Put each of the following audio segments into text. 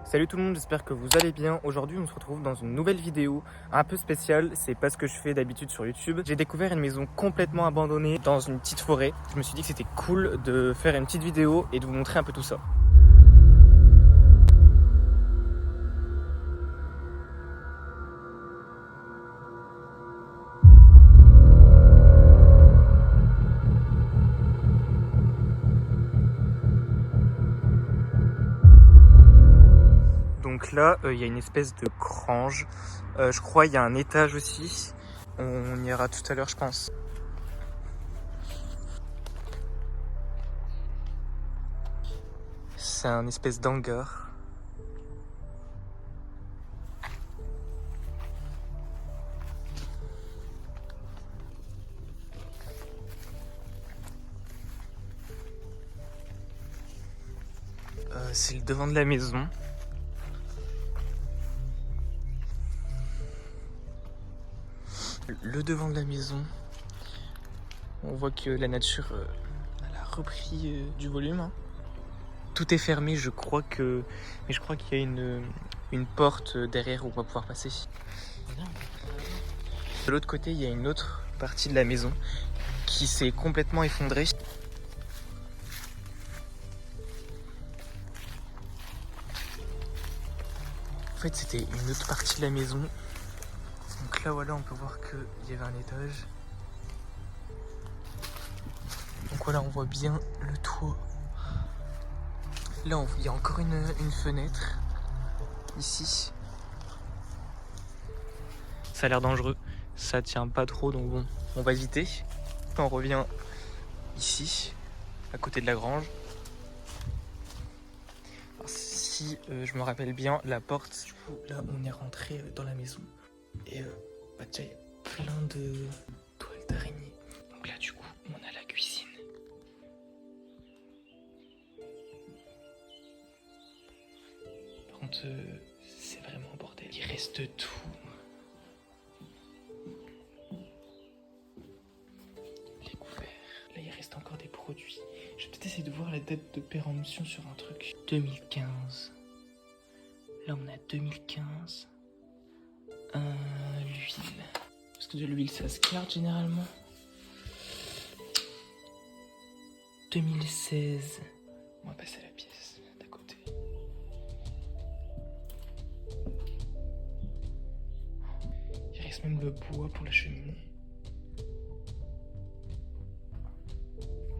Salut tout le monde, j'espère que vous allez bien. Aujourd'hui on se retrouve dans une nouvelle vidéo un peu spéciale. C'est pas ce que je fais d'habitude sur YouTube. J'ai découvert une maison complètement abandonnée dans une petite forêt. Je me suis dit que c'était cool de faire une petite vidéo et de vous montrer un peu tout ça. Donc là, il y a une espèce de grange. Je crois il y a un étage aussi. On ira tout à l'heure, je pense. C'est un espèce d'hangar. C'est le devant de la maison. Le devant de la maison. On voit que la nature elle a repris du volume. Hein. Tout est fermé, je crois que. Mais je crois qu'il y a une porte derrière où on va pouvoir passer. De l'autre côté, il y a une autre partie de la maison qui s'est complètement effondrée. En fait, c'était une autre partie de la maison. Donc là, voilà, on peut voir qu'il y avait un étage. Donc voilà, on voit bien le toit. Là, il y a encore une fenêtre. Ici. Ça a l'air dangereux. Ça tient pas trop, donc bon, on va éviter. On revient ici, à côté de la grange. Alors, si je me rappelle bien, la porte, du coup, là, on est rentré dans la maison. Et déjà, il y a plein de toiles d'araignée. Donc là, du coup, on a la cuisine. Par contre, c'est vraiment un bordel. Il reste tout. Les couverts. Là, il reste encore des produits. Je vais peut-être essayer de voir la date de péremption sur un truc. 2015. Là, on a 2015. L'huile. Parce que de l'huile, ça se garde généralement. 2016. On va passer à la pièce d'à côté. Il reste même le bois pour la cheminée.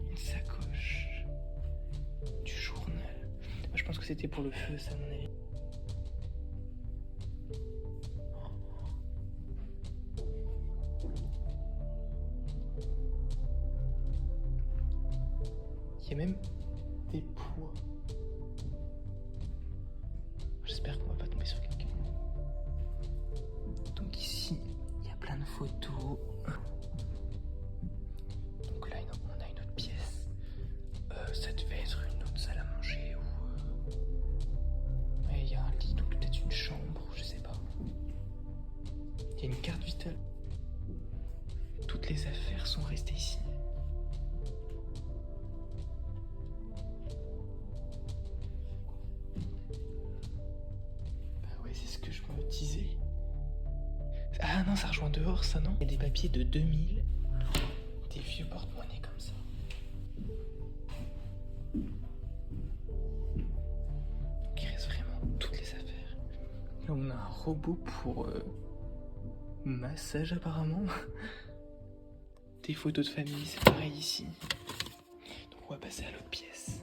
Une sacoche. Du journal. Moi, je pense que c'était pour le feu, ça, à mon avis. Il y a même des poids. J'espère qu'on va pas tomber sur quelqu'un. Donc ici, il y a plein de photos. Donc là, on a une autre pièce. Ça devait être une autre salle à manger ou... il y a un lit, donc peut-être une chambre, je sais pas. Il y a une carte vitale. Toutes les affaires sont restées ici. Disais. Ah non, ça rejoint dehors, ça, non? Il y a des papiers de 2000, des vieux porte-monnaie comme ça. Donc il reste vraiment toutes les affaires. Là, on a un robot pour massage apparemment. Des photos de famille, c'est pareil ici. Donc on va passer à l'autre pièce.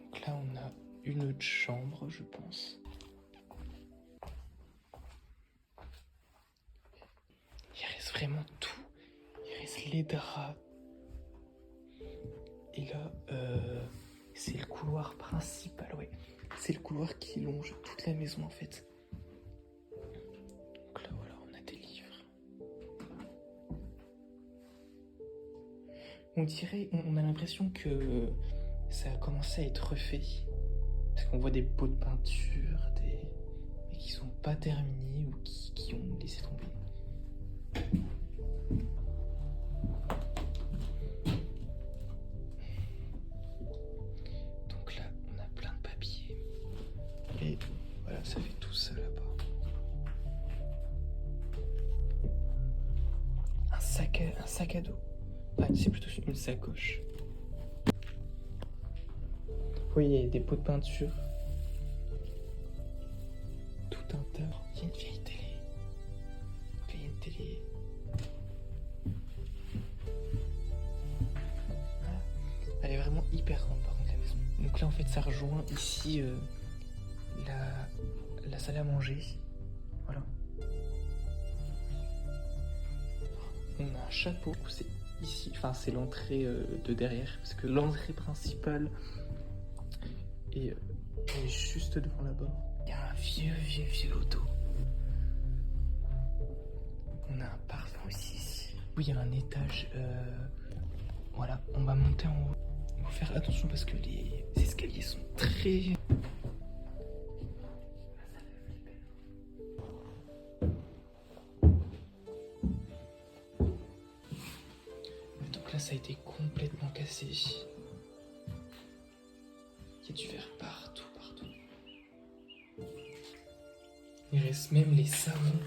Donc là, on a une autre chambre, je pense. Il reste vraiment tout. Il reste les draps. Et là, c'est le couloir principal, ouais. C'est le couloir qui longe toute la maison, en fait. Donc là, voilà, on a des livres. On dirait, on a l'impression que ça a commencé à être refait. Parce qu'on voit des pots de peinture, mais qui sont pas terminés ou qui ont laissé tomber. Donc là, on a plein de papiers. Voilà, ça fait tout ça là-bas. Un sac à dos. Ah, c'est plutôt une sacoche. Oui, il y a des pots de peinture. Tout un tas. Il y a une vieille télé. Il y a une télé. Voilà. Elle est vraiment hyper grande par contre la maison. Donc là en fait ça rejoint ici la salle à manger. Voilà. On a un chapeau, c'est ici, enfin c'est l'entrée de derrière, parce que l'entrée principale est juste devant là-bas. Il y a un vieux loto. On a un parfum aussi ici. Oui, il y a un étage. Voilà, on va monter en haut. Il faut faire attention parce que les escaliers sont très... Donc là, ça a été complètement cassé. Il y a du verre partout. Il reste même les savons.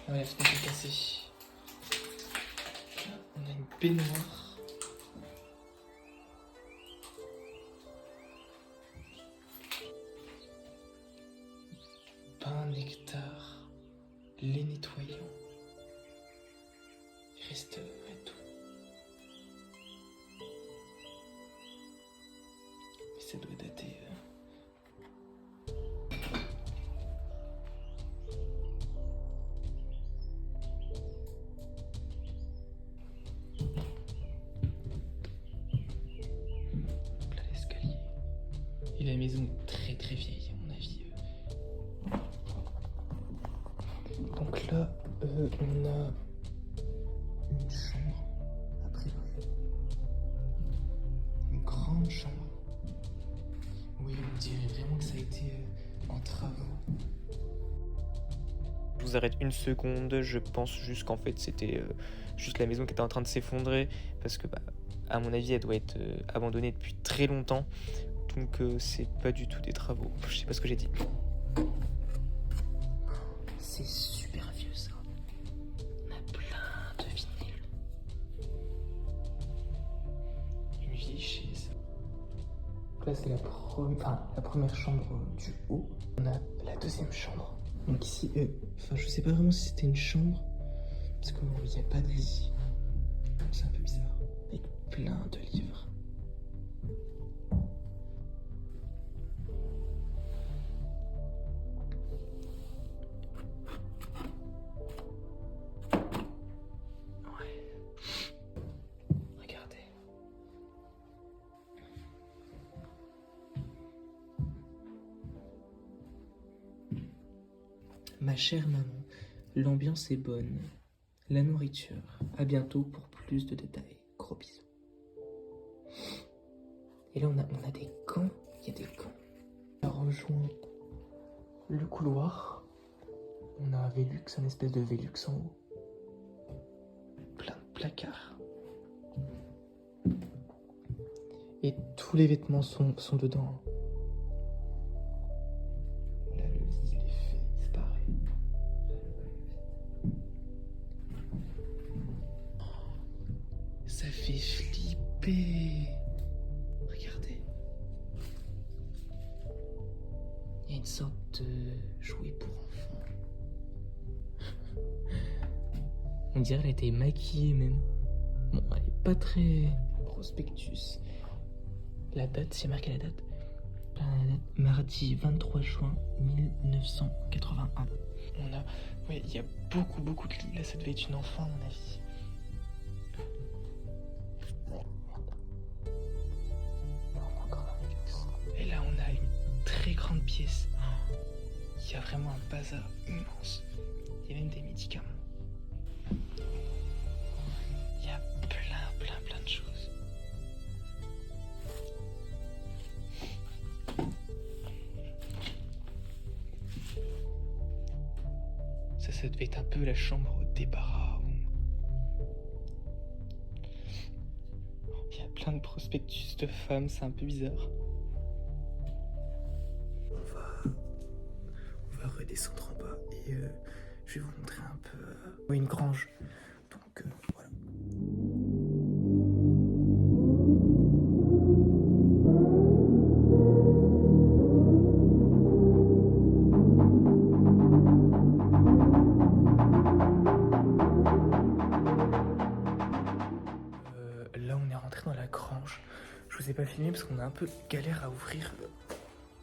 Ah ouais, la fenêtre est cassée. Là, on a une baignoire. Pain, nectar, lait nettoyant. Il reste tout. Mais ça doit dater. Là, l'escalier. Et la maison est très vieille, à mon avis. Donc là, on a une chambre, a priori. Une grande chambre. Oui, on dirait vraiment que ça a été en travaux. Je vous arrête une seconde, je pense juste qu'en fait c'était juste la maison qui était en train de s'effondrer parce que à mon avis elle doit être abandonnée depuis très longtemps, donc c'est pas du tout des travaux, je sais pas ce que j'ai dit. C'est super vieux ça. On a plein de vinyles. Une vieille chaise. Là c'est la première chambre du haut. On a la deuxième chambre. Donc ici, je sais pas vraiment si c'était une chambre, parce qu'il n'y a pas de lit. C'est un peu bizarre. Avec plein de livres. Ouais. Regardez. Ma chère maman, l'ambiance est bonne. La nourriture. À bientôt pour plus de détails. Gros bisous. Et là, on a des gants. Il y a des gants. On a rejoint le couloir. On a un Velux, un espèce de Velux en haut. Plein de placards. Et tous les vêtements sont dedans. Là, le lit, il est fait. C'est pareil. Ça fait flipper. Regardez. Il y a une sorte de jouet pour enfants. On dirait qu'elle a été maquillée même. Bon, elle est pas très prospectus. La date, c'est marqué la date. Mardi 23 juin 1981. Ouais, il y a beaucoup de lits. Là, ça devait être une enfant à mon avis. Et là, on a une très grande pièce. Il y a vraiment un bazar immense. Il y a même des médicaments. Il y a plein de choses. Ça devait être un peu la chambre au débarras. Il y a plein de prospectus de femmes, c'est un peu bizarre. devrait descendre en bas et je vais vous montrer un peu une grange. Donc voilà. Là on est rentré dans la grange. Je vous ai pas filmé parce qu'on a un peu galère à ouvrir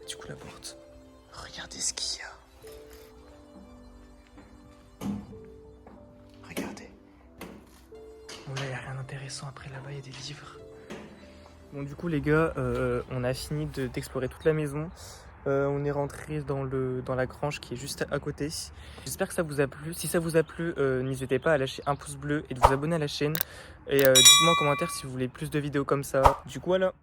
du coup la porte. Regardez ce qu'il y a. Regardez. Bon là il n'y a rien d'intéressant, après là-bas il y a des livres. Bon du coup les gars, on a fini d'explorer toute la maison. On est rentré dans la grange qui est juste à côté. J'espère que ça vous a plu. Si ça vous a plu, n'hésitez pas à lâcher un pouce bleu et de vous abonner à la chaîne. Et dites-moi en commentaire si vous voulez plus de vidéos comme ça. Du coup voilà.